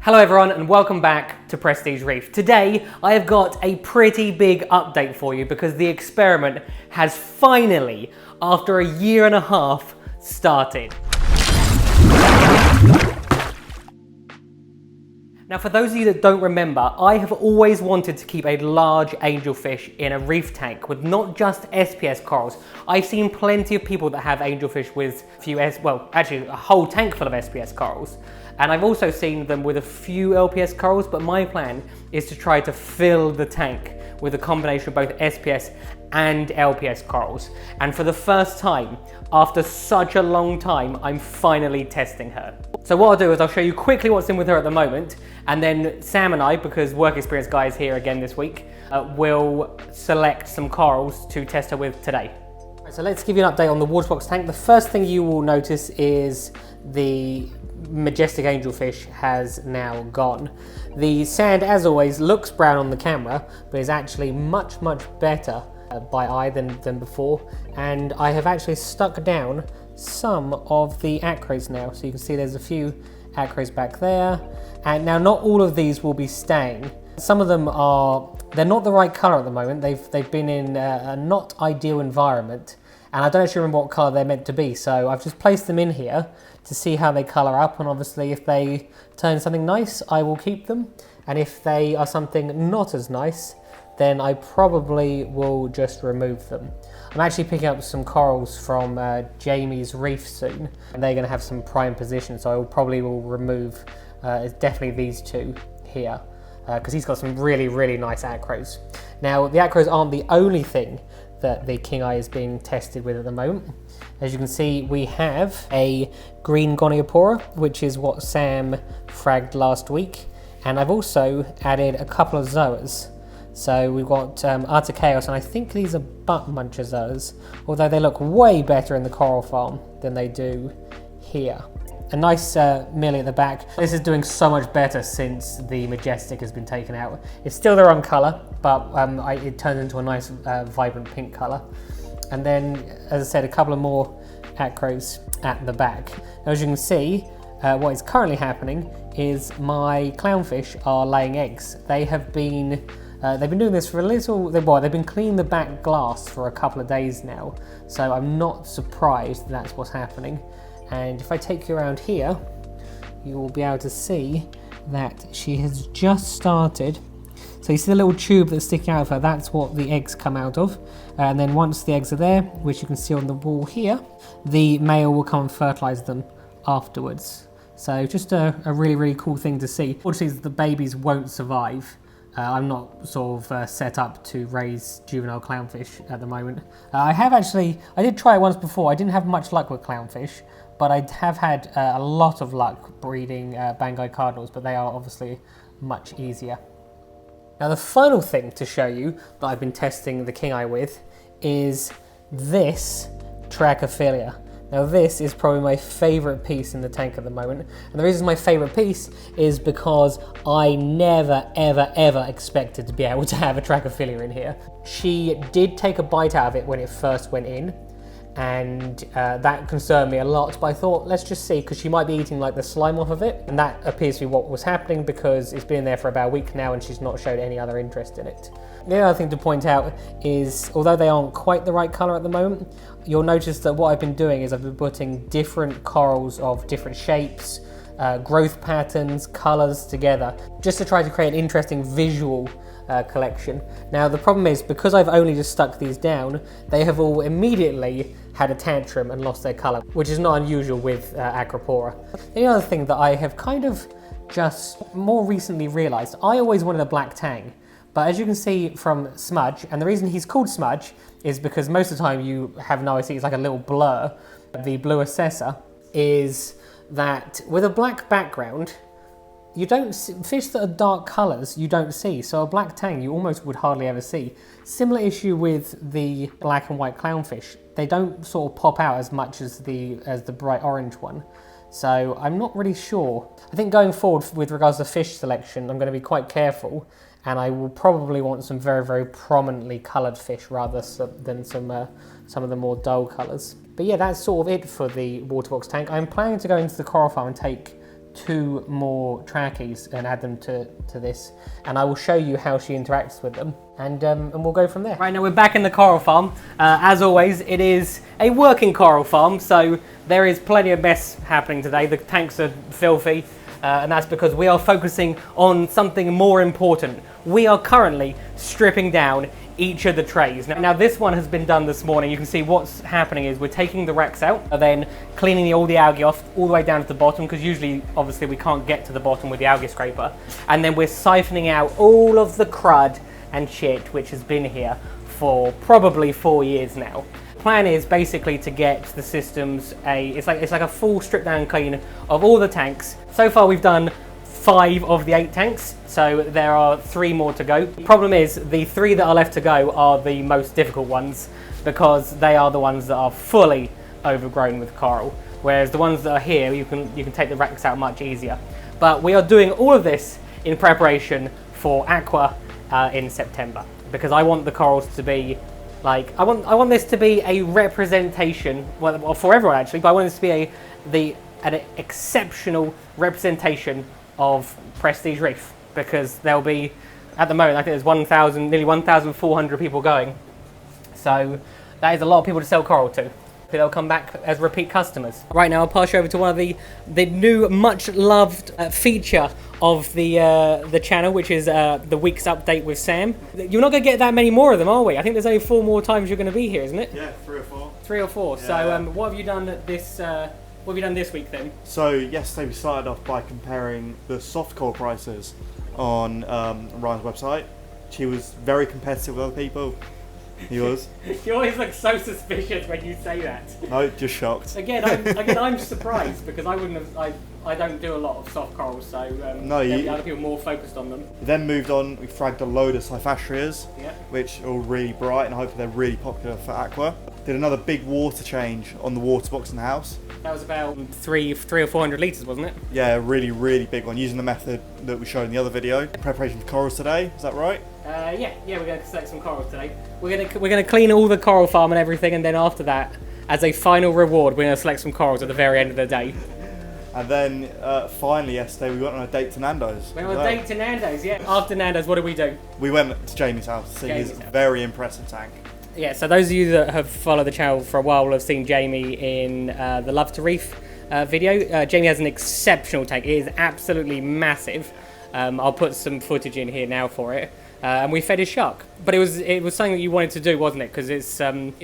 Hello everyone and welcome back to Prestige Reef. Today I have got a pretty big update for you because the experiment has finally, after a year and a half, started. Now for those of you that don't remember, I have always wanted to keep a large angelfish in a reef tank with not just SPS corals. I've seen plenty of people that have angelfish with a whole tank full of SPS corals. And I've also seen them with a few LPS corals, but my plan is to try to fill the tank with a combination of both SPS and LPS corals. And for the first time, after such a long time, I'm finally testing her. So what I'll do is I'll show you quickly what's in with her at the moment, and then Sam and I, because work experience guy is here again this week, will select some corals to test her with today. So let's give you an update on the water box tank. The first thing you will notice is the majestic angelfish has now gone. The sand, as always, looks brown on the camera, but is actually much better by eye than before. And I have actually stuck down some of the acros now. So you can see there's a few acros back there. And now not all of these will be staying. Some of them they're not the right color at the moment. They've been in a not ideal environment. And I don't actually remember what colour they're meant to be, so I've just placed them in here to see how they colour up, and obviously if they turn something nice, I will keep them, and if they are something not as nice, then I probably will just remove them. I'm actually picking up some corals from Jamie's Reef soon, and they're going to have some prime position, so I probably will remove definitely these two here, because he's got some really nice acros. Now, the acros aren't the only thing that the king eye is being tested with at the moment. As you can see, we have a green goniopora, which is what Sam fragged last week, and I've also added a couple of zoas. So we've got Artichaos, and I think these are butt muncher zoas, although they look way better in the coral farm than they do here. A nice millie at the back. This is doing so much better since the majestic has been taken out. It's still the wrong colour, but it turns into a nice vibrant pink colour. And then, as I said, a couple of more acros at the back. Now, as you can see, what is currently happening is my clownfish are laying eggs. They've been doing this for a little, they've been cleaning the back glass for a couple of days now. So I'm not surprised that's what's happening. And if I take you around here, you will be able to see that she has just started. So you see the little tube that's sticking out of her, that's what the eggs come out of. And then once the eggs are there, which you can see on the wall here, the male will come and fertilize them afterwards. So just a really cool thing to see. Unfortunately, the babies won't survive. I'm not sort of set up to raise juvenile clownfish at the moment. I did try it once before. I didn't have much luck with clownfish, but I have had a lot of luck breeding Banggai cardinals, but they are obviously much easier. Now the final thing to show you that I've been testing the king eye with is this Trachyphyllia. Now this is probably my favourite piece in the tank at the moment, and the reason it's my favourite piece is because I never ever expected to be able to have a Trachyphyllia in here. She did take a bite out of it when it first went in, and that concerned me a lot, but I thought let's just see, because she might be eating like the slime off of it, and that appears to be what was happening because it's been in there for about a week now and she's not showed any other interest in it. The other thing to point out is, although they aren't quite the right colour at the moment, you'll notice that what I've been doing is I've been putting different corals of different shapes, growth patterns, colours together, just to try to create an interesting visual collection. Now the problem is, because I've only just stuck these down, they have all immediately had a tantrum and lost their colour, which is not unusual with Acropora. The other thing that I have kind of just more recently realised, I always wanted a black tang, but as you can see from Smudge, and the reason he's called Smudge is because most of the time you have no idea, it's like a little blur. The blue assessor is that with a black background, you don't see, fish that are dark colours you don't see, so a black tang you almost would hardly ever see. Similar issue with the black and white clownfish. They don't sort of pop out as much as the bright orange one. So I'm not really sure. I think going forward with regards to fish selection, I'm going to be quite careful, and I will probably want some very prominently coloured fish rather than some of the more dull colours. But yeah, that's sort of it for the water box tank. I'm planning to go into the coral farm and take 2 more trackies and add them to this, and I will show you how she interacts with them, and we'll go from there. Right, now we're back in the coral farm. As always, it is a working coral farm, so there is plenty of mess happening today. The tanks are filthy, and that's because we are focusing on something more important. We are currently stripping down each of the trays. Now this one has been done this morning. You can see what's happening is we're taking the racks out and then cleaning all the algae off all the way down to the bottom, because usually obviously we can't get to the bottom with the algae scraper, and then we're siphoning out all of the crud and shit which has been here for probably 4 years now. Plan is basically to get the systems it's like a full strip down clean of all the tanks. So far we've done 5 of the 8 tanks, so there are 3 more to go. The problem is the 3 that are left to go are the most difficult ones, because they are the ones that are fully overgrown with coral, whereas the ones that are here, you can take the racks out much easier. But we are doing all of this in preparation for Aqua in September, because I want the corals to be like, I want this to be a representation, well for everyone actually, but I want this to be an exceptional representation of Prestige Reef, because there'll be, at the moment, I think there's nearly 1,400 people going. So that is a lot of people to sell coral to. They'll come back as repeat customers. Right now, I'll pass you over to one of the new, much loved feature of the channel, which is the week's update with Sam. You're not going to get that many more of them, are we? I think there's only 4 more times you're going to be here, isn't it? Yeah, 3 or 4. 3 or 4. Yeah. So what have you done this? What have you done this week then? So yesterday we started off by comparing the soft coral prices on Ryan's website. She was very competitive with other people. He was. You always look so suspicious when you say that. No, just shocked. Again, I'm surprised, because I wouldn't have. I don't do a lot of soft corals, so no, there'll be other people more focused on them. We then moved on. We fragged a load of Cyphastrias, yeah, which are all really bright, and I hope they're really popular for Aqua. Did another big water change on the water box in the house. That was about 300 or 400 litres, wasn't it? Yeah, a really, really big one, using the method that we showed in the other video. Preparation for corals today, is that right? Yeah, we're going to select some corals today. We're going to clean all the coral farm and everything, and then after that, as a final reward, we're going to select some corals at the very end of the day. And then finally yesterday we went on a date to Nando's. We went on a date to Nando's, yeah. After Nando's, what did we do? We went to Jamie's house to see his very impressive tank. Yeah, so those of you that have followed the channel for a while will have seen Jamie in the Love to Reef video. Jamie has an exceptional tank. It is absolutely massive. I'll put some footage in here now for it. And we fed his shark. But it was something that you wanted to do, wasn't it? Because it's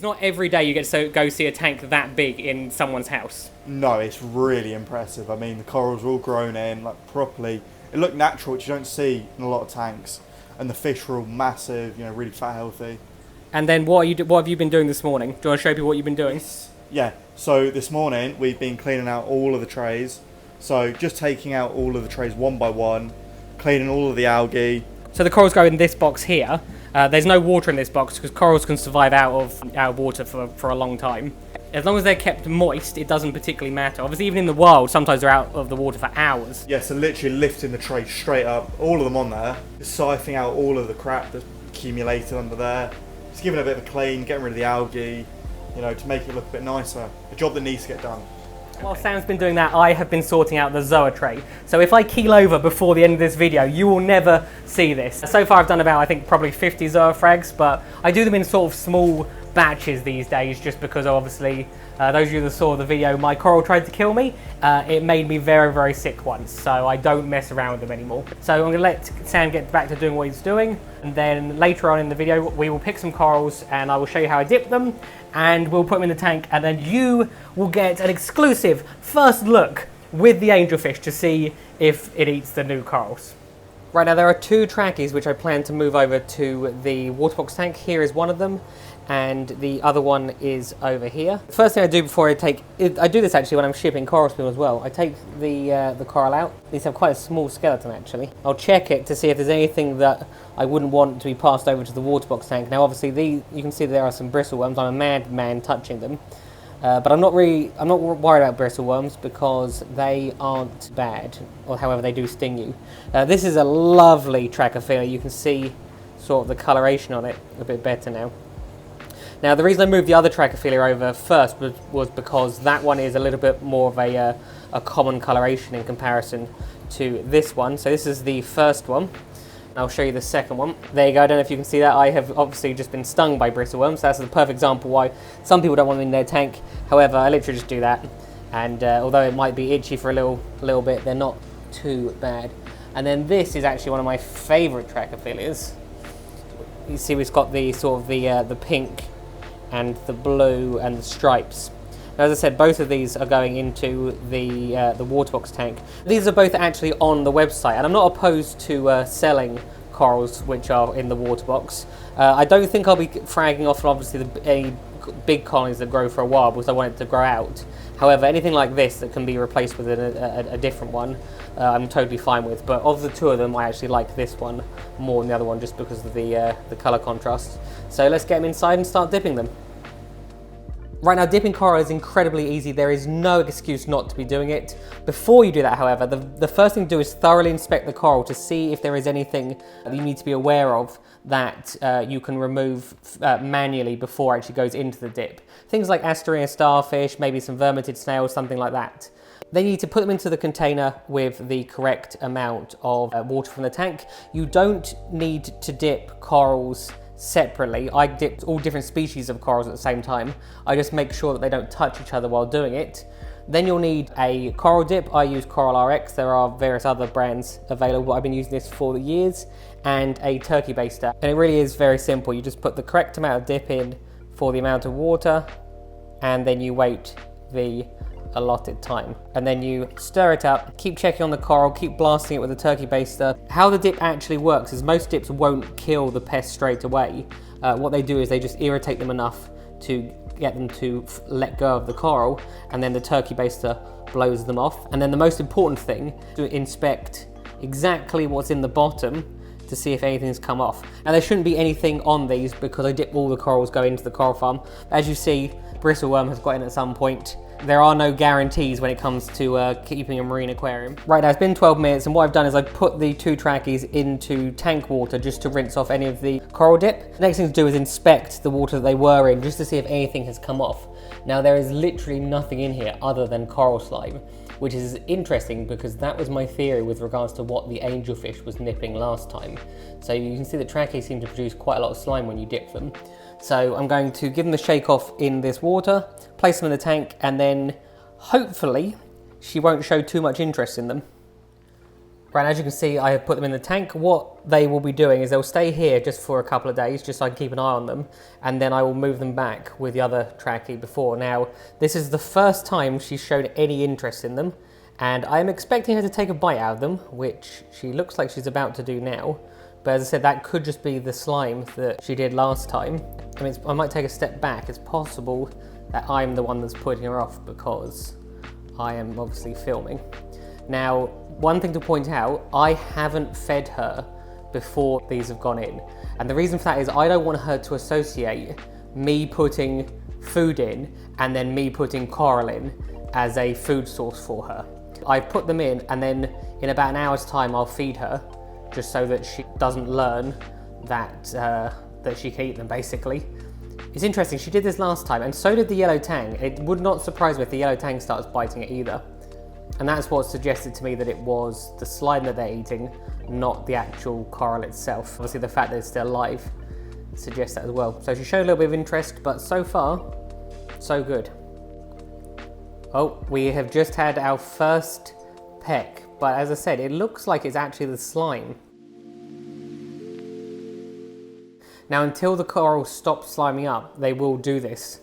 not every day you get to go see a tank that big in someone's house. No, it's really impressive. I mean, the corals are all grown in, like, properly. It looked natural, which you don't see in a lot of tanks. And the fish were all massive, you know, really fat, healthy. And then what have you been doing this morning? Do you want to show people what you've been doing? Yeah, so this morning we've been cleaning out all of the trays. So just taking out all of the trays one by one, cleaning all of the algae. So the corals go in this box here. There's no water in this box, because corals can survive out of water for a long time. As long as they're kept moist, it doesn't particularly matter. Obviously, even in the wild, sometimes they're out of the water for hours. Yeah, so literally lifting the tray straight up, all of them on there, just siphoning out all of the crap that's accumulated under there. Just giving it a bit of a clean, getting rid of the algae, you know, to make it look a bit nicer. A job that needs to get done. While Sam's been doing that, I have been sorting out the Zoa tray. So if I keel over before the end of this video, you will never see this. So far I've done about, I think, probably 50 Zoa frags, but I do them in sort of small batches these days, just because obviously, those of you that saw the video, my coral tried to kill me. It made me very, very sick once, so I don't mess around with them anymore. So I'm going to let Sam get back to doing what he's doing, and then later on in the video, we will pick some corals, and I will show you how I dip them, and we'll put them in the tank, and then you will get an exclusive first look with the angelfish to see if it eats the new corals. Right, now there are 2 trackies which I plan to move over to the water box tank. Here is one of them, and the other one is over here. The first thing I do before I do this actually when I'm shipping coral to people as well. I take the coral out. These have quite a small skeleton actually. I'll check it to see if there's anything that I wouldn't want to be passed over to the water box tank. Now obviously you can see there are some bristleworms. I'm a madman touching them. But I'm not worried about bristleworms because they aren't bad, or however they do sting you. This is a lovely Trachyphyllia. You can see sort of the coloration on it a bit better now. Now the reason I moved the other Trachyphyllia over first was because that one is a little bit more of a common coloration in comparison to this one. So this is the first one. I'll show you the second one. There you go, I don't know if you can see that. I have obviously just been stung by bristleworms. That's the perfect example why some people don't want them in their tank. However, I literally just do that. And although it might be itchy for a little bit, they're not too bad. And then this is actually one of my favourite Trachyphyllias. You see we've got the sort of the pink and the blue and the stripes. Now, as I said, both of these are going into the waterbox tank. These are both actually on the website, and I'm not opposed to selling corals which are in the waterbox. I don't think I'll be fragging off obviously any big colonies that grow for a while because I want it to grow out. However, anything like this that can be replaced with a different one, I'm totally fine with. But of the two of them, I actually like this one more than the other one just because of the colour contrast. So let's get them inside and start dipping them. Right now, dipping coral is incredibly easy. There is no excuse not to be doing it. Before you do that, however, the first thing to do is thoroughly inspect the coral to see if there is anything that you need to be aware of that you can remove manually before it actually goes into the dip. Things like Asterina starfish, maybe some vermitid snails, something like that. Then you need to put them into the container with the correct amount of water from the tank. You don't need to dip corals separately. I dipped all different species of corals at the same time. I just make sure that they don't touch each other while doing it. Then you'll need a coral dip. I use Coral RX. There are various other brands available. I've been using this for years. And a turkey baster. And it really is very simple. You just put the correct amount of dip in for the amount of water, and then you wait the allotted time. And then you stir it up, keep checking on the coral, keep blasting it with a turkey baster. How the dip actually works is most dips won't kill the pest straight away. What they do is they just irritate them enough to get them to let go of the coral, and then the turkey baster blows them off. And then the most important thing, to inspect exactly what's in the bottom to see if anything's come off. Now there shouldn't be anything on these because I dip all the corals go into the coral farm. As you see, bristleworm has got in at some point. There are no guarantees when it comes to keeping a marine aquarium. Right now it's been 12 minutes and what I've done is I've put the two trackies into tank water just to rinse off any of the coral dip. The next thing to do is inspect the water that they were in just to see if anything has come off. Now there is literally nothing in here other than coral slime, which is interesting because that was my theory with regards to what the angelfish was nipping last time. So you can see the trackies seem to produce quite a lot of slime when you dip them. So I'm going to give them a shake off in this water, place them in the tank, and then hopefully she won't show too much interest in them. Right, as you can see, I have put them in the tank. What they will be doing is they'll stay here just for a couple of days, just so I can keep an eye on them, and then I will move them back with the other trackie before. Now, this is the first time she's shown any interest in them, and I'm expecting her to take a bite out of them, which she looks like she's about to do now. But as I said, that could just be the slime that she did last time. I mean, I might take a step back. It's possible that I'm the one that's putting her off because I am obviously filming. Now, one thing to point out, I haven't fed her before these have gone in. And the reason for that is I don't want her to associate me putting food in and then me putting coral in as a food source for her. I put them in and then in about an hour's time I'll feed her just so that she doesn't learn that, that she can eat them basically. It's interesting, she did this last time and so did the yellow tang. It would not surprise me if the yellow tang starts biting it either. And that's what suggested to me that it was the slime that they're eating, not the actual coral itself. Obviously the fact that it's still alive suggests that as well. So she showed a little bit of interest, but so far, so good. Oh, we have just had our first peck, but as I said, it looks like it's actually the slime. Now until the coral stops sliming up, they will do this,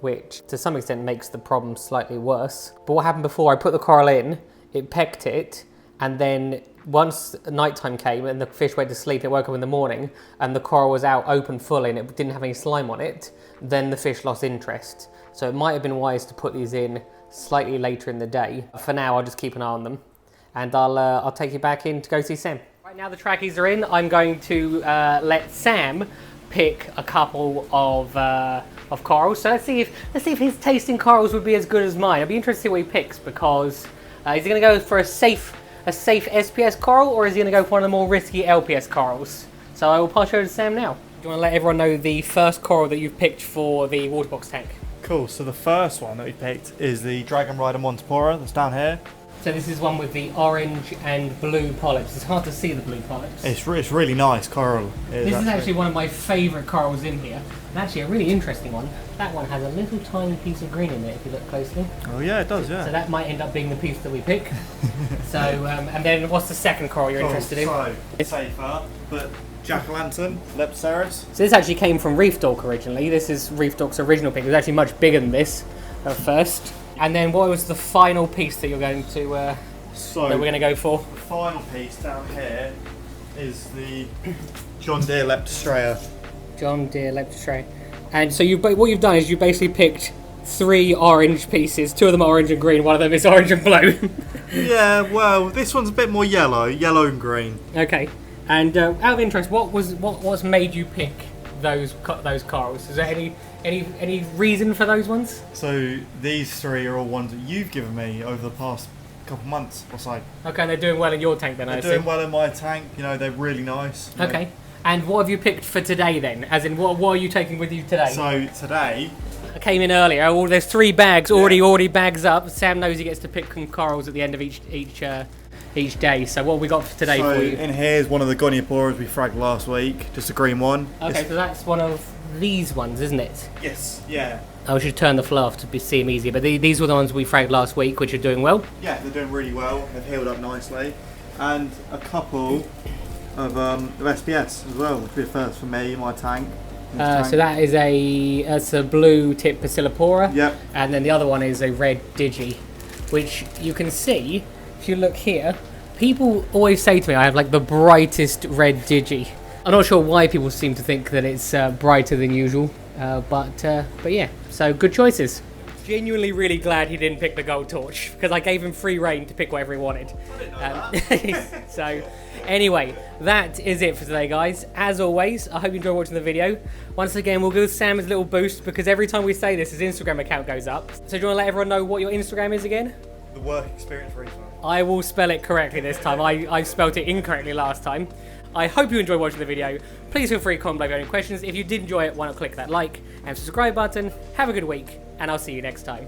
which to some extent makes the problem slightly worse. But what happened before, I put the coral in, it pecked it, and then once nighttime came and the fish went to sleep, it woke up in the morning and the coral was out open fully and it didn't have any slime on it, then the fish lost interest. So it might have been wise to put these in slightly later in the day. For now, I'll just keep an eye on them and I'll take you back in to go see Sam. Right now the trackies are in, I'm going to let Sam pick a couple of corals. So let's see if his taste in corals would be as good as mine. I'd be interested to see what he picks because is he going to go for a safe SPS coral or is he going to go for one of the more risky LPS corals? So I will pass you over to Sam now. Do you want to let everyone know the first coral that you've picked for the water box tank? Cool, so the first one that we picked is the Dragon Rider Montipora that's down here. So this is one with the orange and blue polyps. It's hard to see the blue polyps. It's really nice coral. This is actually one of my favourite corals in here. And actually a really interesting one. That one has a little tiny piece of green in it if you look closely. Oh yeah, it does, yeah. So that might end up being the piece that we pick. So, and then what's the second coral you're interested in? So, safer, but Jack-o'-lantern, Leptoceras. So this actually came from Reef Dork originally. This is Reef Dork's original pick. It was actually much bigger than this at first. And then what was the final piece that you're going to, that we're going to go for? The final piece down here is the John Deere Leptoceras. John Deere Leptoceras. And so what you've done is you basically picked 3 orange pieces. 2 of them are orange and green, one of them is orange and blue. Yeah, well, this one's a bit more yellow and green. Okay. And out of interest, what's made you pick those corals? Is there any reason for those ones? So these 3 are all ones that you've given me over the past couple months or so. Okay, and they're doing well in your tank then, I assume? They're doing well in my tank, you know, they're really nice. Okay. And what have you picked for today then? As in, what are you taking with you today? So today... I came in earlier, there's 3 bags, already bags up. Sam knows he gets to pick some corals at the end of each day. So what have we got for today for you? In here is one of the Gonioporas we fragged last week, just a green one. Okay, so that's one of these ones, isn't it? Yes, yeah. I should turn the flow off to see them easier, but these were the ones we fragged last week, which are doing well. Yeah, they're doing really well. They've healed up nicely. And a couple of SPS as well, which will be a first for me in my tank. So that is a blue tip Bacillopora. Yep. And then the other one is a red Digi, which you can see, if you look here, people always say to me I have like the brightest red Digi. I'm not sure why people seem to think that it's brighter than usual, but yeah, so good choices. Genuinely really glad he didn't pick the gold torch, because I gave him free reign to pick whatever he wanted. I didn't know that. So anyway, that is it for today, guys. As always, I hope you enjoyed watching the video. Once again, we'll give Sam his little boost, because every time we say this, his Instagram account goes up. So do you want to let everyone know what your Instagram is again? The Work Experience Reef. I will spell it correctly this time. I spelled it incorrectly last time. I hope you enjoyed watching the video. Please feel free to comment below if you have any questions. If you did enjoy it, why not click that like and subscribe button. Have a good week, and I'll see you next time.